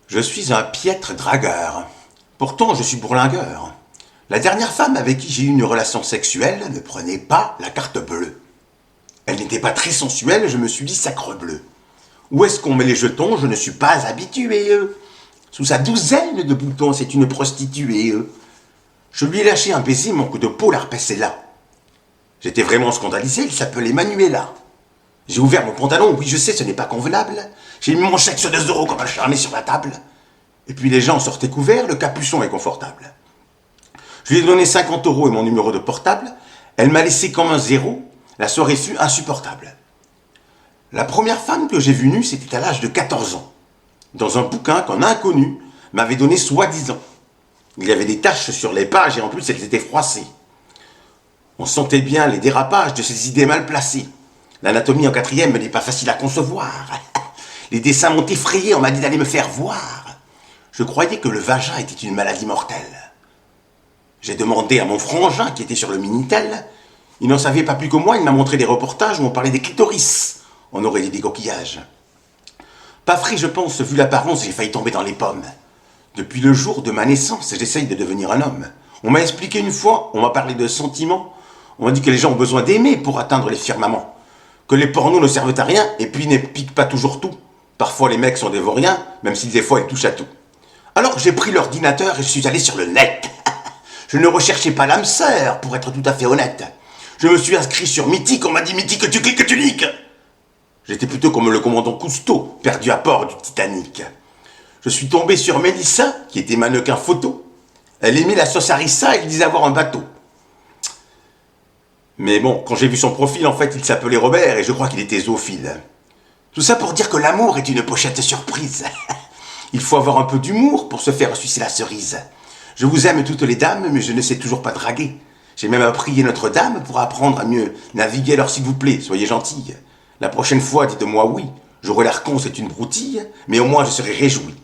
Je suis un piètre dragueur. Pourtant, je suis bourlingueur. La dernière femme avec qui j'ai eu une relation sexuelle ne prenait pas la carte bleue. Elle n'était pas très sensuelle, je me suis dit sacre bleu. Où est-ce qu'on met les jetons? Je ne suis pas habitué. Sous sa douzaine de boutons, c'est une prostituée. Je lui ai lâché un baiser, mon coup de peau la repassait là. J'étais vraiment scandalisé, il s'appelait Manuela. J'ai ouvert mon pantalon, oui je sais, ce n'est pas convenable. J'ai mis mon chèque sur 2 euros comme un charmé sur la table. Et puis les gens sortaient couverts, le capuchon est confortable. Je lui ai donné 50 euros et mon numéro de portable. Elle m'a laissé comme un zéro. La soirée fut insupportable. La première femme que j'ai vue nue, c'était à l'âge de 14 ans. Dans un bouquin qu'un inconnu m'avait donné soi-disant. Il y avait des taches sur les pages et en plus elles étaient froissées. On sentait bien les dérapages de ces idées mal placées. L'anatomie en quatrième n'est pas facile à concevoir. Les dessins m'ont effrayé, on m'a dit d'aller me faire voir. Je croyais que le vagin était une maladie mortelle. J'ai demandé à mon frangin qui était sur le Minitel. Il n'en savait pas plus que moi, il m'a montré des reportages où on parlait des clitoris. On aurait dit des coquillages. Pas frais, je pense, vu l'apparence, j'ai failli tomber dans les pommes. Depuis le jour de ma naissance, j'essaye de devenir un homme. On m'a expliqué une fois, on m'a parlé de sentiments. On m'a dit que les gens ont besoin d'aimer pour atteindre les firmaments. Que les pornos ne servent à rien et puis ne piquent pas toujours tout. Parfois les mecs sont des vauriens, même si des fois ils touchent à tout. Alors j'ai pris l'ordinateur et je suis allé sur le net. Je ne recherchais pas l'âme sœur, pour être tout à fait honnête. Je me suis inscrit sur Mythique, on m'a dit Mythique que tu cliques, que tu niques. J'étais plutôt comme le commandant Cousteau, perdu à bord du Titanic. Je suis tombé sur Mélissa, qui était mannequin photo. Elle aimait la sauce harissa et elle disait avoir un bateau. Mais bon, quand j'ai vu son profil, en fait, il s'appelait Robert et je crois qu'il était zoophile. Tout ça pour dire que l'amour est une pochette surprise. Il faut avoir un peu d'humour pour se faire sucer la cerise. Je vous aime toutes les dames, mais je ne sais toujours pas draguer. J'ai même prié Notre-Dame pour apprendre à mieux naviguer, alors s'il vous plaît, soyez gentille. La prochaine fois, dites-moi oui. J'aurai l'air con, c'est une broutille, mais au moins je serai réjoui.